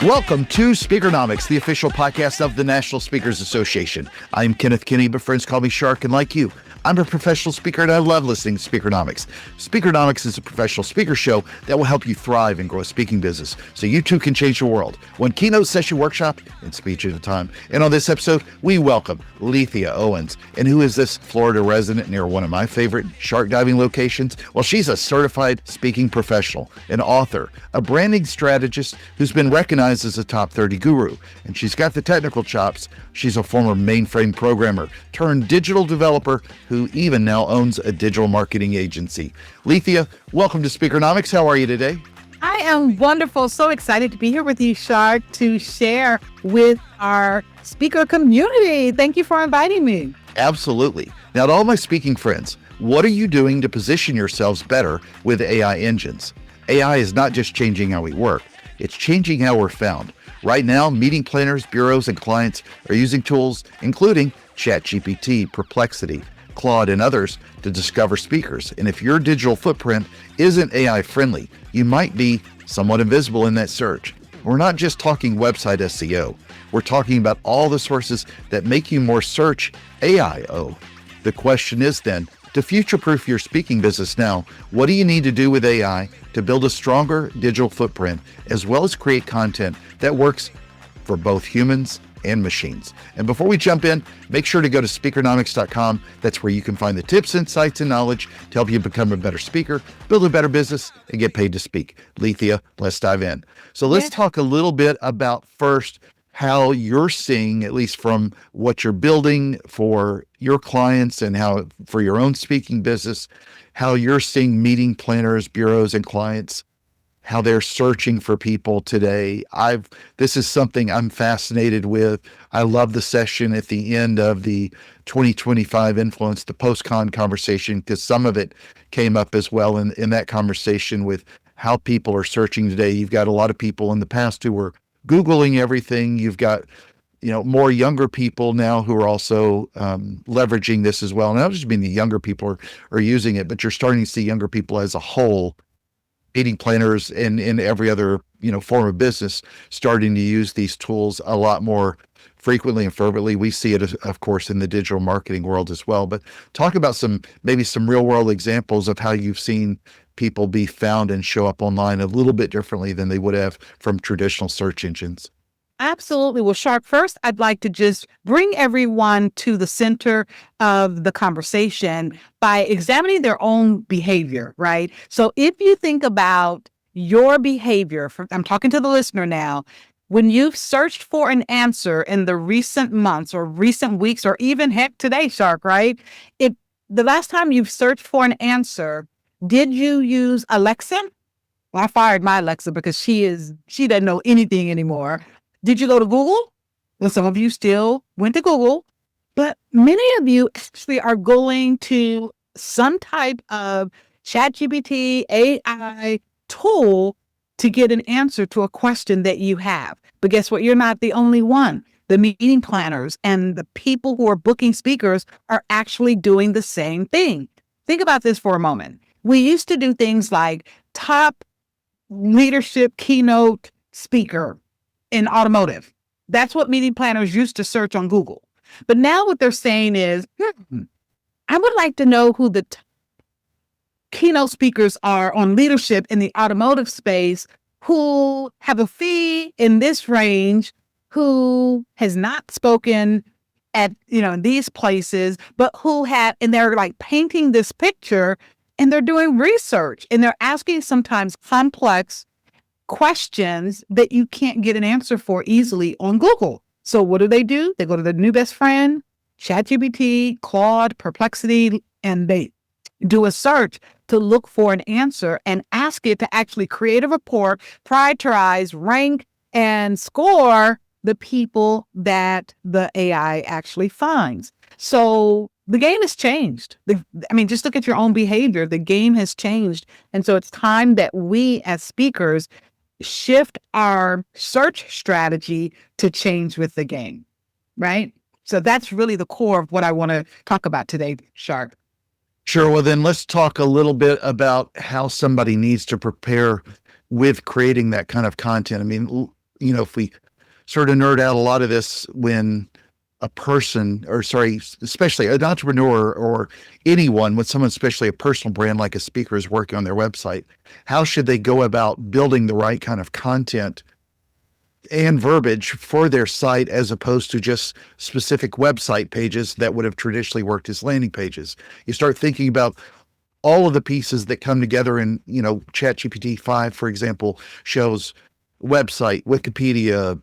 Welcome to Speakernomics, the official podcast of the National Speakers Association. I'm Kenneth Kinney, but friends call me Shark, and like you, I'm a professional speaker and I love listening to Speakernomics. Speakernomics is a professional speaker show that will help you thrive and grow a speaking business so you too can change the world. One keynote session workshop and speech at a time. And on this episode, we welcome Lethia Owens. And who is this Florida resident near one of my favorite shark diving locations? Well, she's a certified speaking professional, an author, a branding strategist who's been recognized as a top 30 guru. And she's got the technical chops. She's a former mainframe programmer turned digital developer who even now owns a digital marketing agency. Lethia, welcome to Speakernomics. How are you today? I am wonderful. So excited to be here with you, Shark, to share with our speaker community. Thank you for inviting me. Absolutely. Now, to all my speaking friends, what are you doing to position yourselves better with AI engines? AI is not just changing how we work, it's changing how we're found. Right now, meeting planners, bureaus, and clients are using tools including ChatGPT, Perplexity, Claude, and others to discover speakers. And if your digital footprint isn't AI friendly, you might be somewhat invisible in that search. We're not just talking website SEO. We're talking about all the sources that make you more search AIO. The question is then, to future-proof your speaking business now, what do you need to do with AI to build a stronger digital footprint, as well as create content that works for both humans and machines? And before we jump in, make sure to go to speakernomics.com. That's where you can find the tips, insights, and knowledge to help you become a better speaker, build a better business, and get paid to speak. Lethia, let's dive in. So let's talk a little bit about first how you're seeing, at least from what you're building for your clients and how for your own speaking business, how you're seeing meeting planners, bureaus, and clients, how they're searching for people today. This is something I'm fascinated with. I love the session at the end of the 2025 Influence, the post-con conversation, because some of it came up as well in that conversation with how people are searching today. You've got a lot of people in the past who were Googling everything. You've got, more younger people now who are also leveraging this as well. And I don't just mean the younger people are using it, but you're starting to see younger people as a whole, meeting planners and in every other, form of business, starting to use these tools a lot more frequently and fervently. We see it, of course, in the digital marketing world as well. But talk about maybe some real world examples of how you've seen people be found and show up online a little bit differently than they would have from traditional search engines. Absolutely. Well, Shark, first, I'd like to just bring everyone to the center of the conversation by examining their own behavior, right? So if you think about your behavior, I'm talking to the listener now, when you've searched for an answer in the recent months or recent weeks, or even heck today, Shark, right? The last time you've searched for an answer, did you use Alexa? Well, I fired my Alexa because she doesn't know anything anymore. Did you go to Google? Well, some of you still went to Google, but many of you actually are going to some type of ChatGPT AI tool to get an answer to a question that you have. But guess what? You're not the only one. The meeting planners and the people who are booking speakers are actually doing the same thing. Think about this for a moment. We used to do things like top leadership keynote speaker in automotive. That's what meeting planners used to search on Google. But now what they're saying is, I would like to know who the keynote speakers are on leadership in the automotive space who have a fee in this range, who has not spoken at, in these places, but who have, and they're like painting this picture and they're doing research and they're asking sometimes complex questions that you can't get an answer for easily on Google. So what do? They go to the new best friend, ChatGPT, Claude, Perplexity, and they do a search to look for an answer and ask it to actually create a report, prioritize, rank, and score the people that the AI actually finds. So the game has changed. Just look at your own behavior. The game has changed. And so it's time that we as speakers shift our search strategy to change with the game, right? So that's really the core of what I want to talk about today, Shark. Sure. Well, then let's talk a little bit about how somebody needs to prepare with creating that kind of content. if we sort of nerd out a lot of this when a person, or sorry, especially an entrepreneur or anyone, when someone, especially a personal brand like a speaker, is working on their website, how should they go about building the right kind of content and verbiage for their site as opposed to just specific website pages that would have traditionally worked as landing pages? You start thinking about all of the pieces that come together in, ChatGPT 5, for example, shows website, Wikipedia,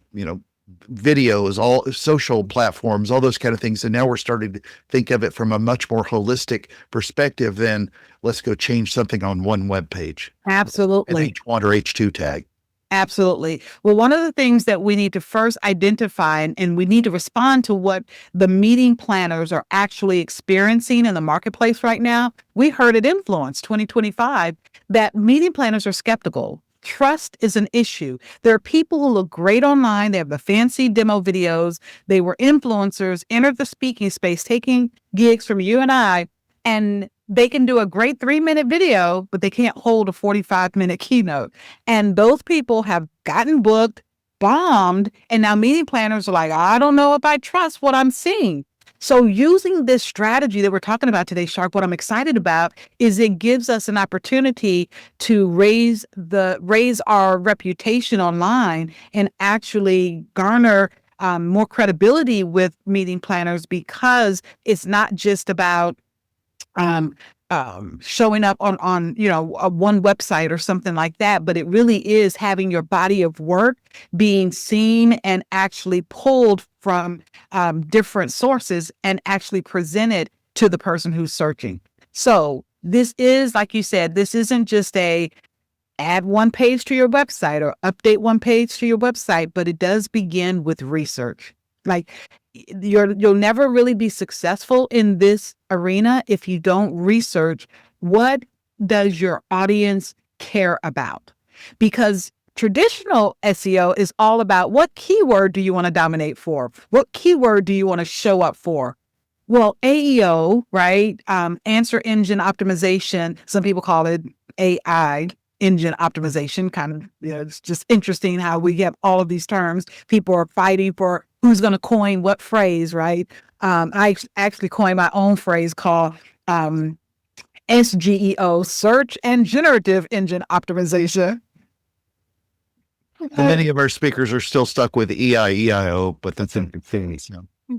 videos, all social platforms, all those kind of things. And now we're starting to think of it from a much more holistic perspective than let's go change something on one web page, an Absolutely. H1 or H2 tag. Absolutely. Well, one of the things that we need to first identify, and we need to respond to what the meeting planners are actually experiencing in the marketplace right now. We heard at Influence 2025 that meeting planners are skeptical. Trust is an issue. There are people who look great online. They have the fancy demo videos. They were influencers, entered the speaking space, taking gigs from you and I, and they can do a great 3-minute video, but they can't hold a 45-minute keynote. And those people have gotten booked, bombed, and now meeting planners are like, I don't know if I trust what I'm seeing. So using this strategy that we're talking about today, Shark, what I'm excited about is it gives us an opportunity to raise our reputation online and actually garner more credibility with meeting planners, because it's not just about um, showing up on a one website or something like that, but it really is having your body of work being seen and actually pulled from different sources and actually presented to the person who's searching. So this is, like you said, this isn't just a add one page to your website or update one page to your website, but it does begin with research. Like you'll never really be successful in this arena if you don't research what does your audience care about. Because traditional SEO is all about what keyword do you want to dominate for? What keyword do you want to show up for? Well, AEO, right? Answer engine optimization. Some people call it AI engine optimization. Kind of, it's just interesting how we have all of these terms. People are fighting for who's going to coin what phrase, right? I actually coined my own phrase called SGEO, search and generative engine optimization. And many of our speakers are still stuck with EIO, but that's in things.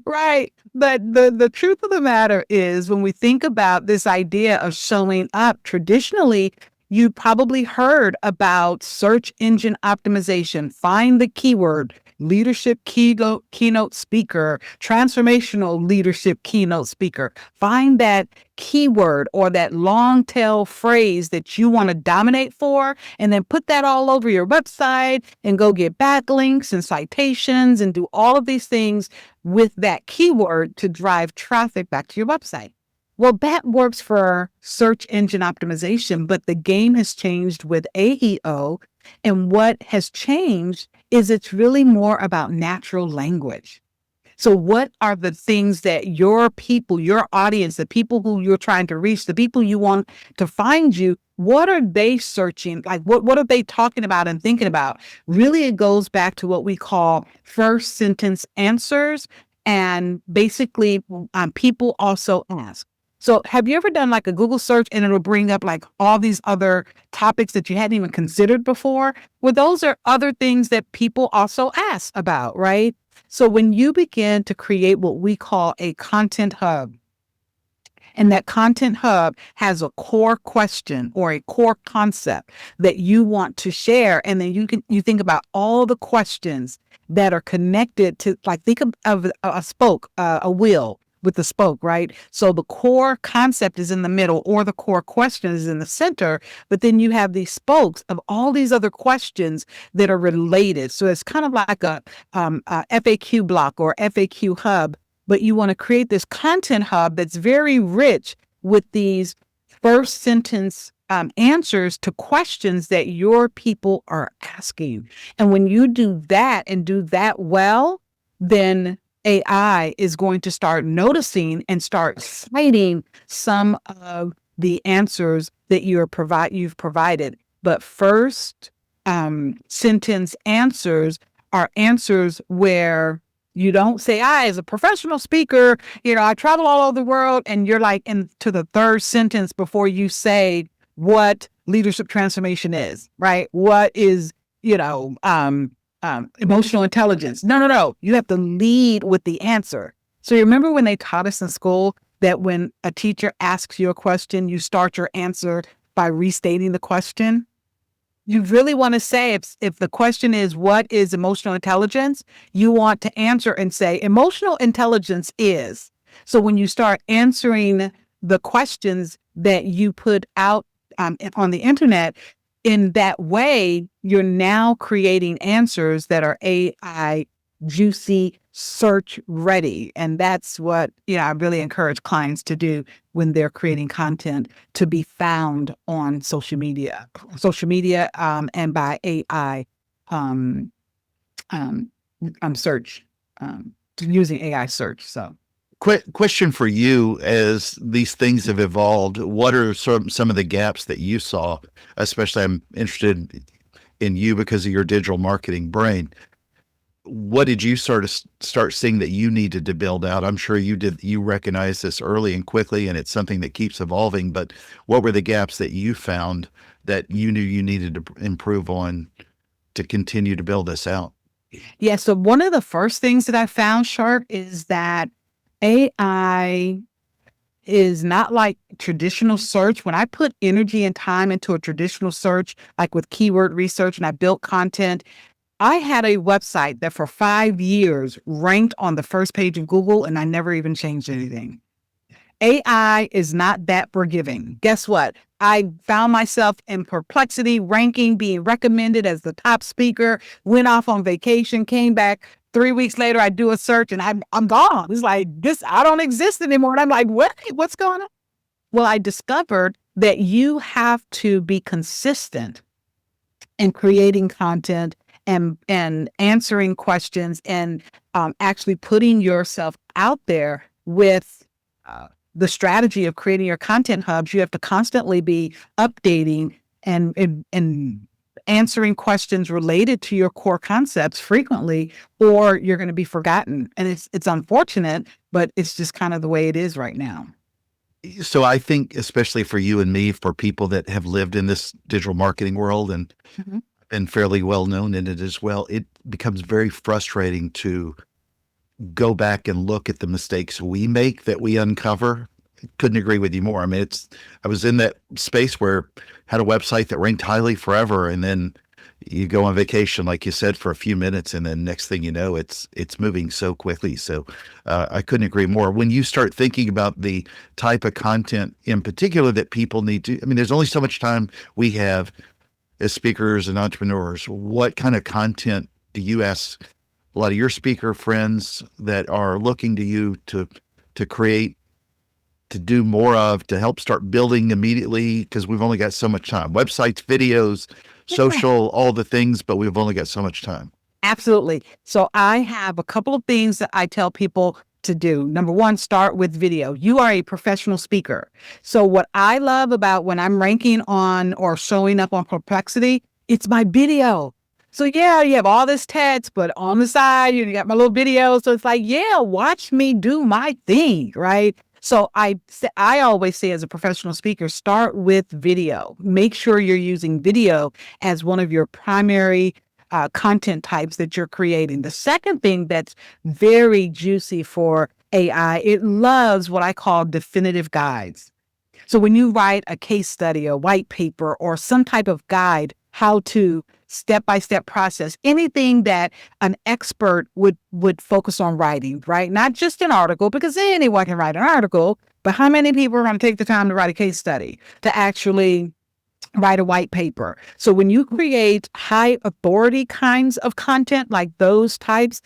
Right. But the truth of the matter is, when we think about this idea of showing up, traditionally, you probably heard about search engine optimization. Find the keyword, leadership keynote speaker, transformational leadership keynote speaker. Find that keyword or that long tail phrase that you want to dominate for, and then put that all over your website and go get backlinks and citations and do all of these things with that keyword to drive traffic back to your website. Well, that works for search engine optimization, but the game has changed with AEO. And what has changed is it's really more about natural language. So what are the things that your people, your audience, the people who you're trying to reach, the people you want to find you, what are they searching? Like what are they talking about and thinking about? Really, it goes back to what we call first sentence answers. And basically, people also ask. So have you ever done like a Google search and it'll bring up like all these other topics that you hadn't even considered before? Well, those are other things that people also ask about, right? So when you begin to create what we call a content hub, and that content hub has a core question or a core concept that you want to share, and then you think about all the questions that are connected to, like, think of a spoke, a wheel with the spoke, right? So the core concept is in the middle, or the core question is in the center, but then you have these spokes of all these other questions that are related. So it's kind of like a FAQ block or FAQ hub, but you want to create this content hub that's very rich with these first sentence answers to questions that your people are asking. And when you do that and do that well, then AI is going to start noticing and start citing some of the answers that you've provided. But first sentence answers are answers where you don't say, I, as a professional speaker, I travel all over the world. And you're like into the third sentence before you say what leadership transformation is, right? What is, emotional intelligence? No, no, no. You have to lead with the answer. So you remember when they taught us in school that when a teacher asks you a question, you start your answer by restating the question? You really want to say, if the question is, what is emotional intelligence? You want to answer and say, emotional intelligence is. So when you start answering the questions that you put out on the internet in that way, you're now creating answers that are AI juicy, search ready. And that's what, I really encourage clients to do when they're creating content, to be found on social media, and by AI, search, using AI search. So. Question for you: as these things have evolved, what are some of the gaps that you saw? Especially, I'm interested in you because of your digital marketing brain. What did you start seeing that you needed to build out? I'm sure you did. You recognized this early and quickly, and it's something that keeps evolving. But what were the gaps that you found that you knew you needed to improve on to continue to build this out? Yeah. So one of the first things that I found, Shark, is that AI is not like traditional search. When I put energy and time into a traditional search, like with keyword research, and I built content, I had a website that for 5 years ranked on the first page of Google, and I never even changed anything. AI is not that forgiving. Guess what? I found myself in Perplexity ranking, being recommended as the top speaker, went off on vacation, came back 3 weeks later. I do a search and I'm gone. It's like, I don't exist anymore. And I'm like, what's going on? Well, I discovered that you have to be consistent in creating content and answering questions and actually putting yourself out there with the strategy of creating your content hubs. You have to constantly be updating and answering questions related to your core concepts frequently, or you're going to be forgotten. And it's unfortunate, but it's just kind of the way it is right now. So I think, especially for you and me, for people that have lived in this digital marketing world and been fairly well known in it as well, it becomes very frustrating to go back and look at the mistakes we make that we uncover. Couldn't agree with you more. I mean, I was in that space where I had a website that ranked highly forever, and then you go on vacation, like you said, for a few minutes, and then next thing you know, it's moving so quickly. So I couldn't agree more. When you start thinking about the type of content in particular that people need to, I mean, there's only so much time we have as speakers and entrepreneurs. What kind of content do you ask a lot of your speaker friends that are looking to you to create, to do more of, to help start building immediately? Because we've only got so much time. Websites, videos, social, all the things, but we've only got so much time. Absolutely. So I have a couple of things that I tell people to do. Number one, start with video. You are a professional speaker. So what I love about when I'm ranking on or showing up on Perplexity, it's my video. So yeah, you have all this text, but on the side, you got my little video. So it's like, yeah, watch me do my thing, right? So I always say, as a professional speaker, start with video. Make sure you're using video as one of your primary content types that you're creating. The second thing that's very juicy for AI, it loves what I call definitive guides. So when you write a case study, a white paper, or some type of guide, how to step-by-step process, anything that an expert would focus on writing, right? Not just an article, because anyone can write an article, but how many people are going to take the time to write a case study, to actually write a white paper? So when you create high authority kinds of content, like those types,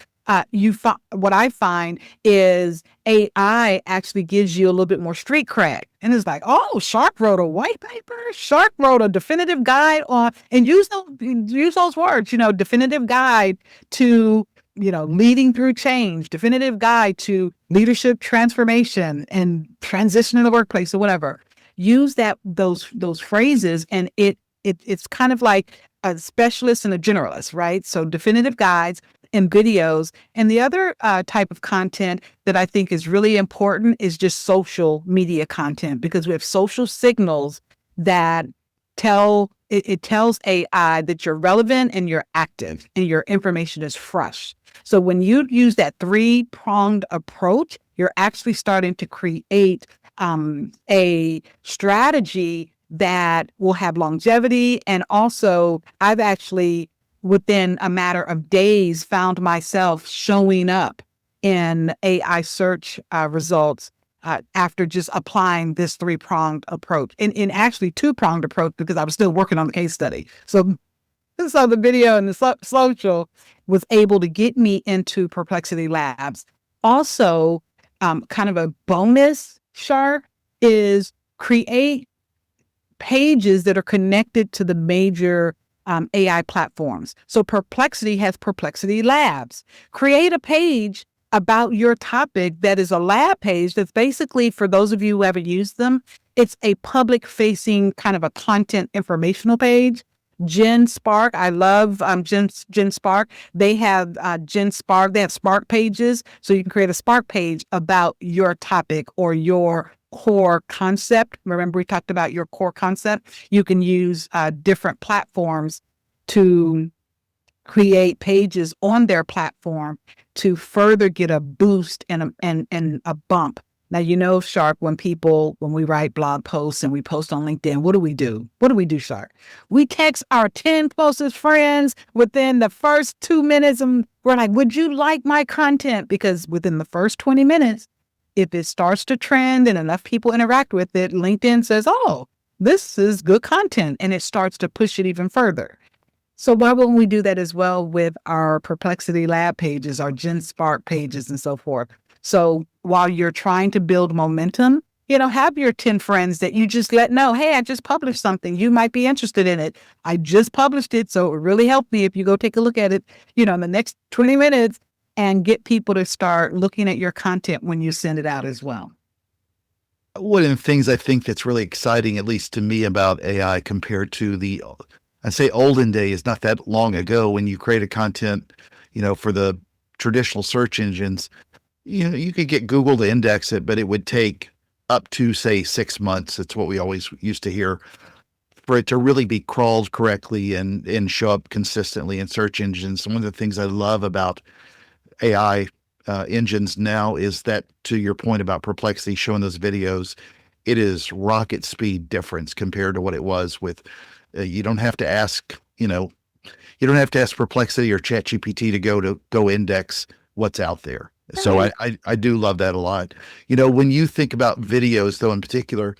what I find is AI actually gives you a little bit more street cred. And it's like, oh, Shark wrote a white paper. Shark wrote a definitive guide on, and use those words, definitive guide to, leading through change, definitive guide to leadership transformation and transition in the workplace or whatever. Use those phrases, and it's kind of like a specialist and a generalist, right? So definitive guides. and videos. And the other type of content that I think is really important is just social media content, because we have social signals that it tells AI that you're relevant and you're active and your information is fresh. So when you use that three-pronged approach, you're actually starting to create a strategy that will have longevity. And also, I've actually, within a matter of days, found myself showing up in AI search results after just applying this three-pronged approach, and actually two-pronged approach, because I was still working on the case study. So the video and the social was able to get me into Perplexity Labs. Also, kind of a bonus, Shark, is create pages that are connected to the major AI platforms. So Perplexity has Perplexity Labs. Create a page about your topic that is a lab page that's basically, for those of you who haven't used them, it's a public-facing kind of a content informational page. GenSpark, I love GenSpark. They have GenSpark. They have Spark pages, so you can create a Spark page about your topic or your core concept. Remember, we talked about your core concept. You can use different platforms to create pages on their platform to further get a boost and a bump. Now, Shark, when we write blog posts and we post on LinkedIn, what do we do? What do we do, Shark? We text our 10 closest friends within the first 2 minutes, and we're like, would you like my content? Because within the first 20 minutes, if it starts to trend and enough people interact with it, LinkedIn says, oh, this is good content, and it starts to push it even further. So why wouldn't we do that as well with our Perplexity Lab pages, our GenSpark pages, and so forth? So while you're trying to build momentum, have your 10 friends that you just let know, hey, I just published something. You might be interested in it. I just published it, so it really helped me if you go take a look at it, in the next 20 minutes, and get people to start looking at your content when you send it out as well. One of the things I think that's really exciting, at least to me, about AI compared to I say olden days, not that long ago, when you created content, for the traditional search engines, you could get Google to index it, but it would take up to, say, 6 months. That's what we always used to hear, for it to really be crawled correctly and show up consistently in search engines. And one of the things I love about AI engines now is that, to your point about Perplexity showing those videos, it is rocket speed difference compared to what it was with. You don't have to ask, you don't have to ask Perplexity or ChatGPT to go index what's out there. So I do love that a lot. When you think about videos, though, in particular,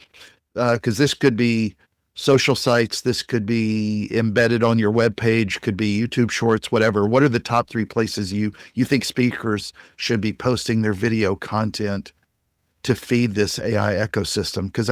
because this could be social sites, this could be embedded on your web page, could be YouTube Shorts, whatever. What are the top 3 places you think speakers should be posting their video content to feed this AI ecosystem? Because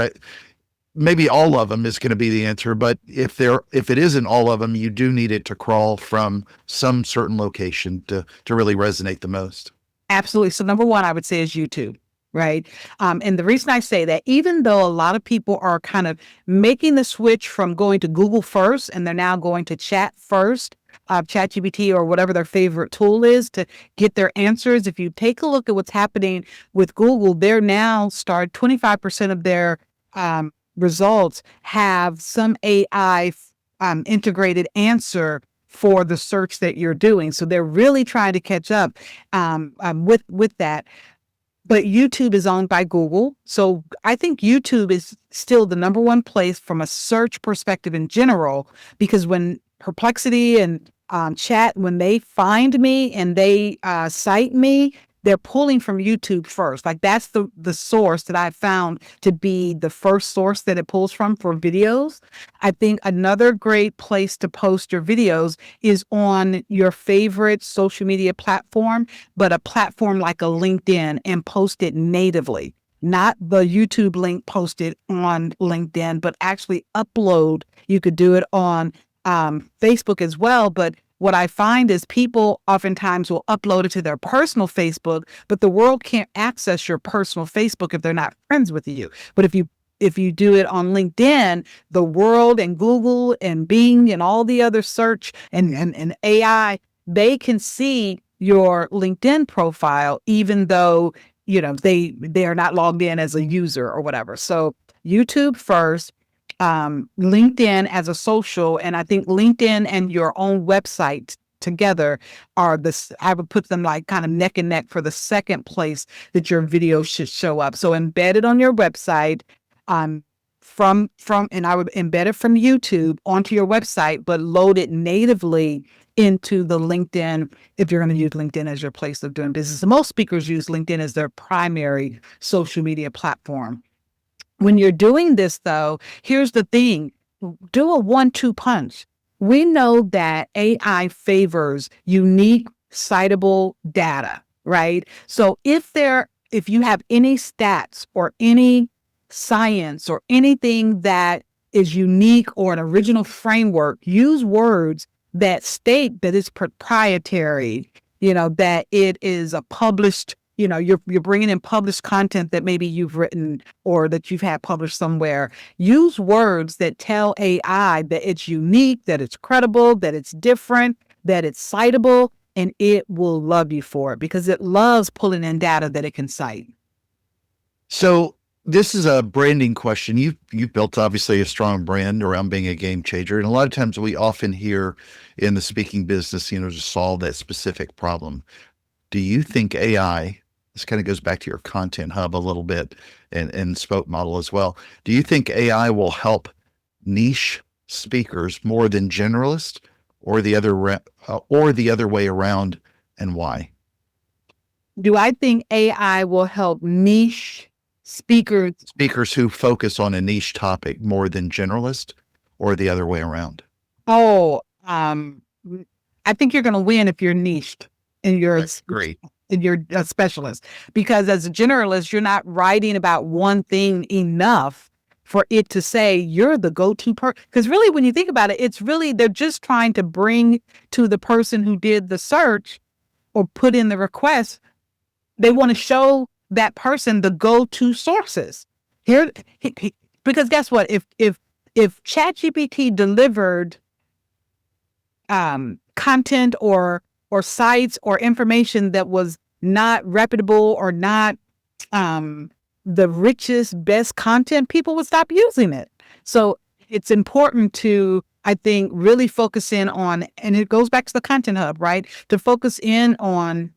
maybe all of them is going to be the answer, but if it isn't all of them, you do need it to crawl from some certain location to really resonate the most. Absolutely. So number one, I would say, is YouTube, right? And the reason I say that, even though a lot of people are kind of making the switch from going to Google first, and they're now going to chat first, ChatGPT or whatever their favorite tool is to get their answers. If you take a look at what's happening with Google, they're now 25% of their results have some AI integrated answer for the search that you're doing. So they're really trying to catch up with that. But YouTube is owned by Google. So I think YouTube is still the number one place from a search perspective in general, because when Perplexity and Chat, when they find me and they cite me, they're pulling from YouTube first. Like, that's the source that I found to be the first source that it pulls from for videos. I think another great place to post your videos is on your favorite social media platform, but a platform like a LinkedIn, and post it natively. Not the YouTube link posted on LinkedIn, but actually upload. You could do it on Facebook as well, but what I find is people oftentimes will upload it to their personal Facebook, but the world can't access your personal Facebook if they're not friends with you. But if you do it on LinkedIn, the world and Google and Bing and all the other search and AI, they can see your LinkedIn profile, even though, they are not logged in as a user or whatever. So YouTube first, LinkedIn as a social, and I think LinkedIn and your own website together are this. I would put them like kind of neck and neck for the second place that your video should show up. So embedded on your website, and I would embed it from YouTube onto your website, but load it natively into the LinkedIn if you're going to use LinkedIn as your place of doing business. And most speakers use LinkedIn as their primary social media platform. When you're doing this, though, here's the thing. Do a 1-2 punch. We know that AI favors unique, citable data, right? So if you have any stats or any science or anything that is unique or an original framework, use words that state that it's proprietary, that it is a published, you're bringing in published content that maybe you've written or that you've had published somewhere. Use words that tell AI that it's unique, that it's credible, that it's different, that it's citable, and it will love you for it because it loves pulling in data that it can cite. So this is a branding question. You've built obviously a strong brand around being a game changer, and a lot of times we often hear in the speaking business, to solve that specific problem. Do you think AI? This kind of goes back to your content hub a little bit and spoke model as well. Do you think AI will help niche speakers more than generalists, or the other way around, and why? Do I think AI will help niche Speakers who focus on a niche topic more than generalists, or the other way around? Oh, I think you're going to win if you're niched and That's great. and you're a specialist, because as a generalist, you're not writing about one thing enough for it to say you're the go-to person. Because really, when you think about it, it's really, they're just trying to bring to the person who did the search or put in the request. They want to show that person the go-to sources here, because guess what? If ChatGPT delivered content or sites or information that was not reputable or not the richest, best content, people would stop using it. So it's important to, I think, really focus in on, and it goes back to the content hub, right? To focus in on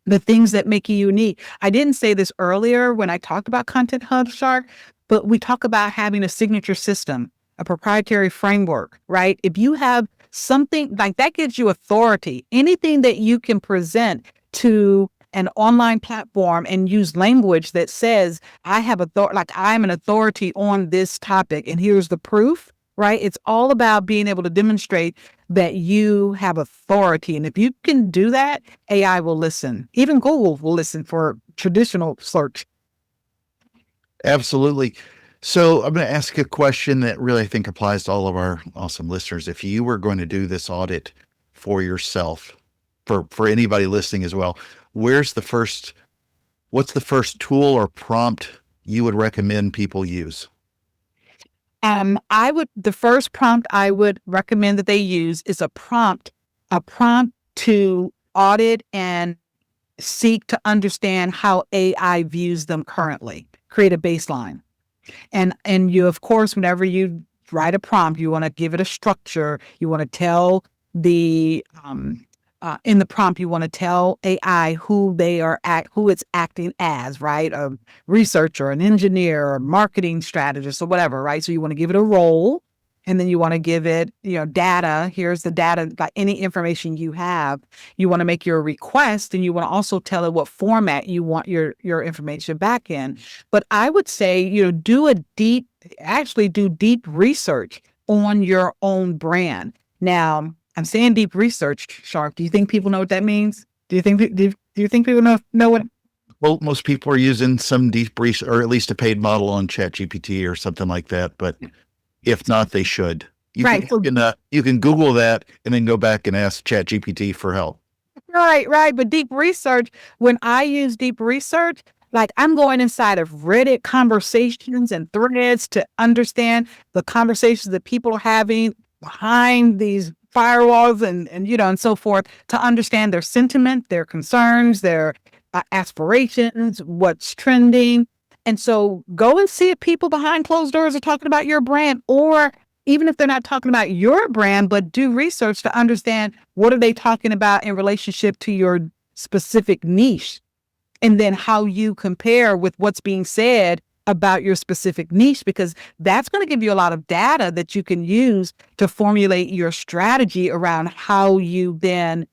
the things that make you unique. I didn't say this earlier when I talked about Content Hub, Shark, but we talk about having a signature system, a proprietary framework, right? If you have something like that, gives you authority. Anything that you can present to an online platform and use language that says, I have authority, like I'm an authority on this topic, and here's the proof, right? It's all about being able to demonstrate that you have authority. And if you can do that, AI will listen. Even Google will listen for traditional search. Absolutely. So I'm going to ask a question that really I think applies to all of our awesome listeners. If you were going to do this audit for yourself, for anybody listening as well, what's the first tool or prompt you would recommend people use? The first prompt I would recommend that they use is a prompt to audit and seek to understand how AI views them currently. Create a baseline. And you, of course, whenever you write a prompt, you want to give it a structure. You want to tell in the prompt, you want to tell AI who it's acting as, right? A researcher, an engineer, or marketing strategist, or whatever, right? So you want to give it a role, and then you want to give it, data. Here's the data, like any information you have. You want to make your request, and you want to also tell it what format you want your information back in. But I would say, do deep research on your own brand. Now, I'm saying deep research, Sharp. Do you think people know what that means? Do you think people know what? Well, most people are using some deep research, or at least a paid model on ChatGPT or something like that. But if not, they should. You can Google that and then go back and ask ChatGPT for help. Right. But deep research, when I use deep research, like I'm going inside of Reddit conversations and threads to understand the conversations that people are having behind these firewalls and so forth to understand their sentiment, their concerns, their aspirations, what's trending. And so go and see if people behind closed doors are talking about your brand, or even if they're not talking about your brand, but do research to understand what are they talking about in relationship to your specific niche, and then how you compare with what's being said about your specific niche, because that's going to give you a lot of data that you can use to formulate your strategy around how you then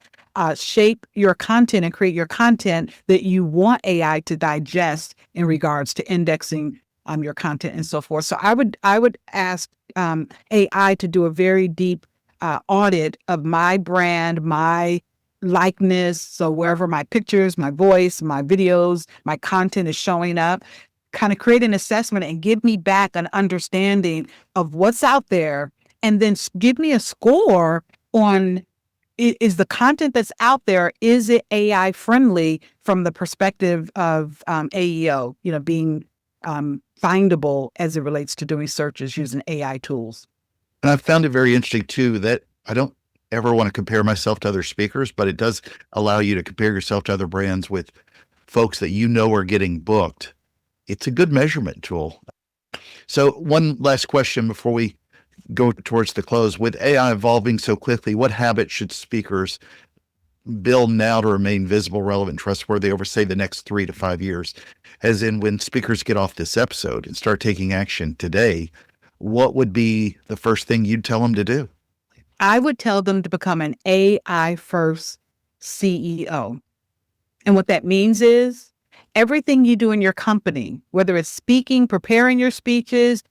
shape your content and create your content that you want AI to digest in regards to indexing your content and so forth. So I would ask AI to do a very deep audit of my brand, my likeness. So wherever my pictures, my voice, my videos, my content is showing up, kind of create an assessment and give me back an understanding of what's out there, and then give me a score on is the content that's out there, is it AI friendly from the perspective of AEO, being findable as it relates to doing searches using AI tools. And I've found it very interesting too, that I don't ever want to compare myself to other speakers, but it does allow you to compare yourself to other brands with folks that are getting booked. It's a good measurement tool. So one last question before we go towards the close. With AI evolving so quickly, what habits should speakers build now to remain visible, relevant, trustworthy over, say, the next 3 to 5 years? As in, when speakers get off this episode and start taking action today, what would be the first thing you'd tell them to do? I would tell them to become an AI first CEO. And what that means is everything you do in your company, whether it's speaking, preparing your speeches,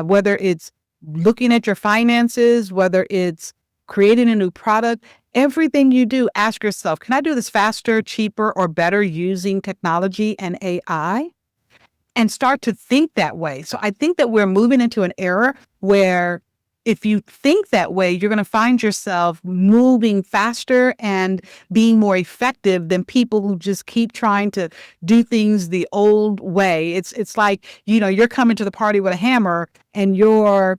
whether it's looking at your finances, whether it's creating a new product, everything you do, ask yourself, can I do this faster, cheaper, or better using technology and AI? And start to think that way. So I think that we're moving into an era where if you think that way, you're going to find yourself moving faster and being more effective than people who just keep trying to do things the old way. It's like, you're coming to the party with a hammer and your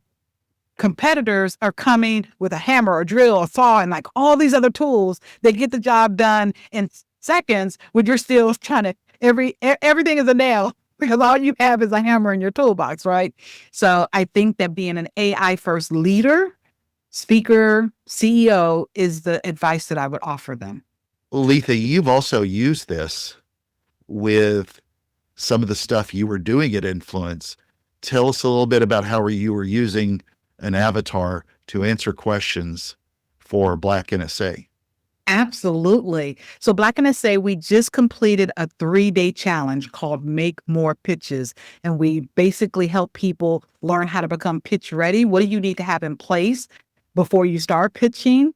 competitors are coming with a hammer or drill or saw and like all these other tools that get the job done in seconds, when you're still trying to, everything is a nail because all you have is a hammer in your toolbox, right? So I think that being an AI first leader, speaker, CEO is the advice that I would offer them. Lethia, you've also used this with some of the stuff you were doing at Influence. Tell us a little bit about how you were using an avatar to answer questions for Black NSA. Absolutely. So Black NSA, we just completed a 3-day challenge called Make More Pitches. And we basically help people learn how to become pitch ready. What do you need to have in place before you start pitching?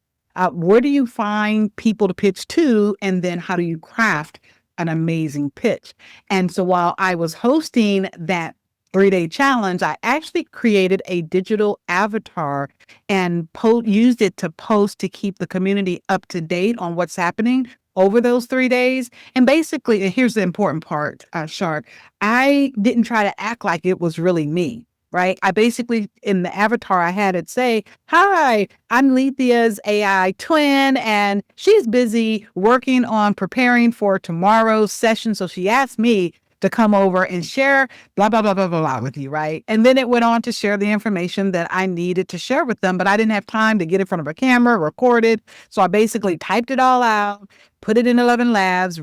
Where do you find people to pitch to? And then how do you craft an amazing pitch? And so while I was hosting that 3-day challenge, I actually created a digital avatar and used it to post to keep the community up to date on what's happening over those 3 days. And basically, and here's the important part, Shark, I didn't try to act like it was really me, right? I basically, in the avatar, I had it say, hi, I'm Lethia's AI twin, and she's busy working on preparing for tomorrow's session. So she asked me to come over and share blah, blah, blah, blah, blah, blah with you, right? And then it went on to share the information that I needed to share with them, but I didn't have time to get in front of a camera, record it. So I basically typed it all out, put it in 11 Labs,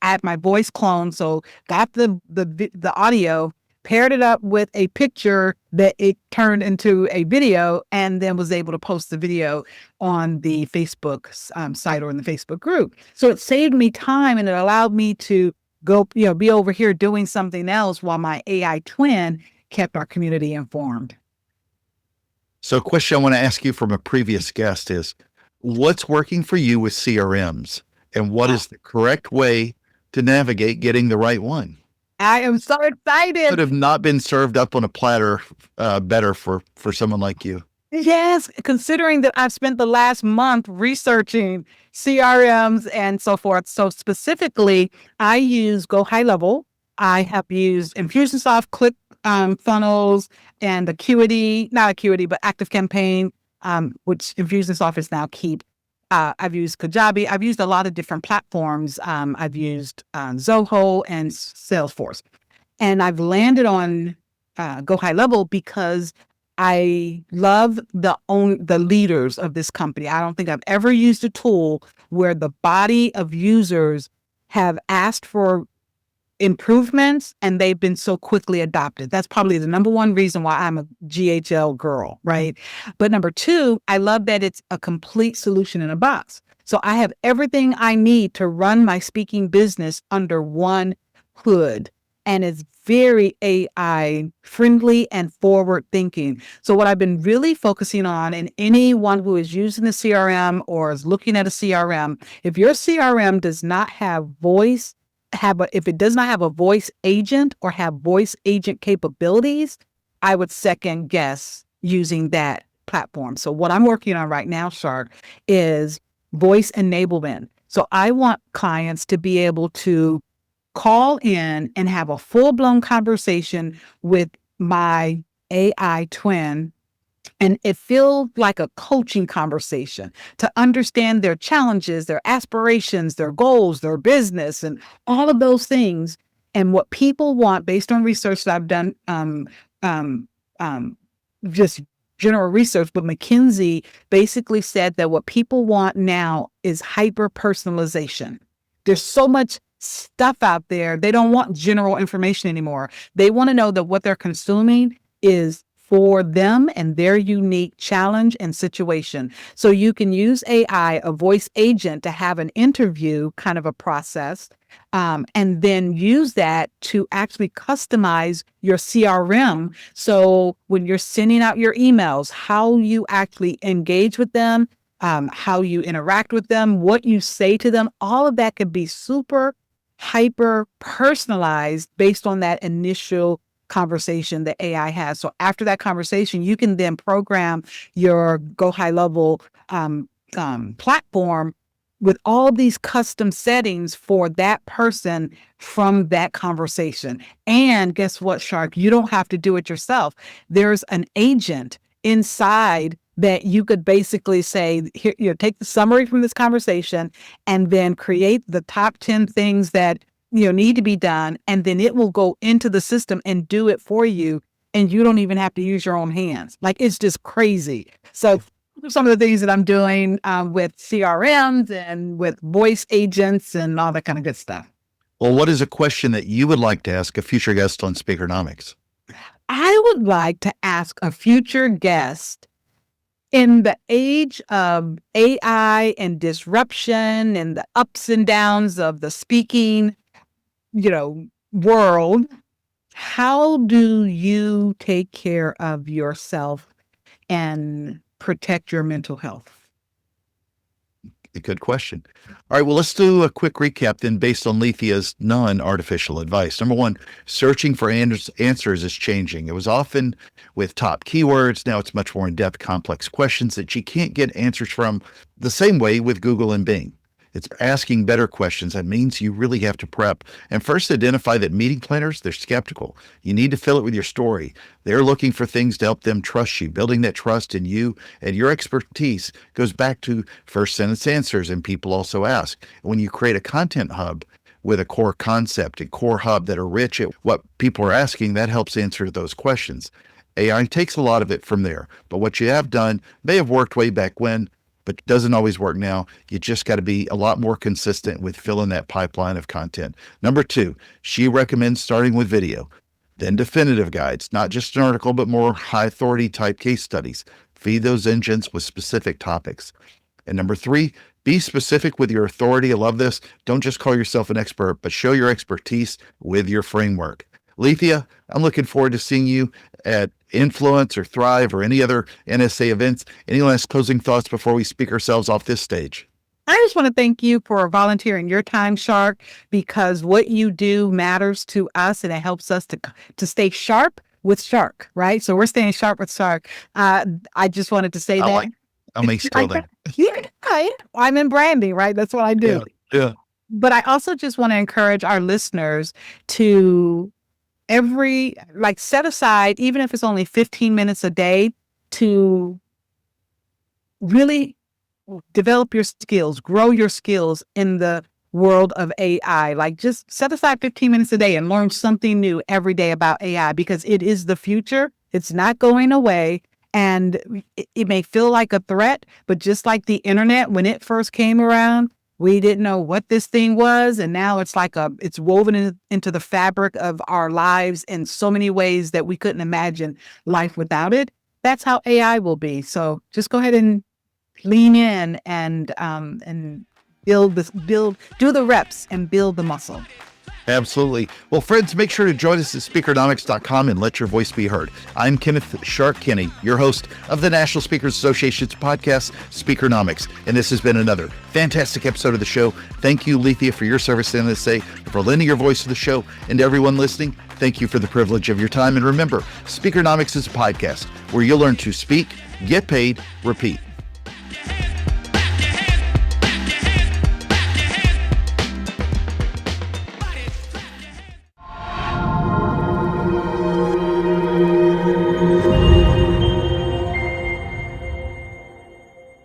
add my voice clone. So got the audio, paired it up with a picture that it turned into a video, and then was able to post the video on the Facebook site or in the Facebook group. So it saved me time, and it allowed me to go, be over here doing something else while my AI twin kept our community informed. So a question I want to ask you from a previous guest is, what's working for you with CRMs, and what is the correct way to navigate getting the right one? I am so excited. Could have not been served up on a platter better for someone like you. Yes, considering that I've spent the last month researching CRMs and so forth. So specifically, I use Go High Level. I have used Infusionsoft, Click Funnels, and Acuity, not Acuity, but Active Campaign, which Infusionsoft is now Keep. I've used Kajabi. I've used a lot of different platforms. I've used Zoho and Salesforce. And I've landed on Go High Level because I love the leaders of this company. I don't think I've ever used a tool where the body of users have asked for improvements and they've been so quickly adopted. That's probably the number one reason why I'm a GHL girl, right? But number two, I love that it's a complete solution in a box. So I have everything I need to run my speaking business under one hood. And it's very AI friendly and forward thinking. So what I've been really focusing on, and anyone who is using the CRM or is looking at a CRM, if your CRM does not have if it does not have a voice agent or have voice agent capabilities, I would second guess using that platform. So what I'm working on right now, Shark, is voice enablement. So I want clients to be able to call in and have a full-blown conversation with my AI twin, and it feels like a coaching conversation to understand their challenges, their aspirations, their goals, their business, and all of those things. And what people want, based on research that I've done, just general research, but McKinsey basically said that what people want now is hyper personalization. There's so much stuff out there. They don't want general information anymore. They want to know that what they're consuming is for them and their unique challenge and situation. So you can use AI, a voice agent, to have an interview kind of a process, and then use that to actually customize your CRM. So when you're sending out your emails, how you actually engage with them, how you interact with them, what you say to them, all of that could be super hyper personalized based on that initial conversation that AI has. So after that conversation, you can then program your Go High Level platform with all these custom settings for that person from that conversation. And guess what, Shark? You don't have to do it yourself. There's an agent inside that you could basically say, here, take the summary from this conversation and then create the top 10 things that need to be done. And then it will go into the system and do it for you. And you don't even have to use your own hands. Like, it's just crazy. So some of the things that I'm doing with CRMs and with voice agents and all that kind of good stuff. Well, what is a question that you would like to ask a future guest on Speakernomics? I would like to ask a future guest, in the age of AI and disruption and the ups and downs of the speaking, world, how do you take care of yourself and protect your mental health? A good question. All right, well, let's do a quick recap then based on Lethia's non-artificial advice. Number one, searching for answers is changing. It was often with top keywords. Now it's much more in-depth, complex questions that you can't get answers from the same way with Google and Bing. It's asking better questions. That means you really have to prep. And first, identify that meeting planners, they're skeptical. You need to fill it with your story. They're looking for things to help them trust you. Building that trust in you and your expertise goes back to first sentence answers, and people also ask. When you create a content hub with a core concept and core hub that are rich at what people are asking, that helps answer those questions. AI takes a lot of it from there, but what you have done may have worked way back when, but doesn't always work now. You just got to be a lot more consistent with filling that pipeline of content. Number two, she recommends starting with video, then definitive guides, not just an article, but more high authority type case studies. Feed those engines with specific topics. And number three, be specific with your authority. I love this. Don't just call yourself an expert, but show your expertise with your framework. Lethia, I'm looking forward to seeing you at Influence or Thrive or any other NSA events. Any last closing thoughts before we speak ourselves off this stage? I just want to thank you for volunteering your time, Shark, because what you do matters to us and it helps us to stay sharp with Shark, right? So we're staying sharp with Shark. I just wanted to say that. I'll make sure that. Yeah, I'm in branding, right? That's what I do. Yeah. But I also just want to encourage our listeners to set aside, even if it's only 15 minutes a day, to really develop your skills, grow your skills in the world of AI. Like just set aside 15 minutes a day and learn something new every day about AI because it is the future. It's not going away. And it may feel like a threat, but just like the internet, when it first came around, we didn't know what this thing was. And now it's like it's woven into the fabric of our lives in so many ways that we couldn't imagine life without it. That's how AI will be. So just go ahead and lean in and do the reps and build the muscle. Absolutely. Well, friends, make sure to join us at speakernomics.com and let your voice be heard. I'm Kenneth Shark Kinney, your host of the National Speakers Association's podcast, Speakernomics. And this has been another fantastic episode of the show. Thank you, Lethia, for your service to NSA, for lending your voice to the show. And to everyone listening, thank you for the privilege of your time. And remember, Speakernomics is a podcast where you'll learn to speak, get paid, repeat.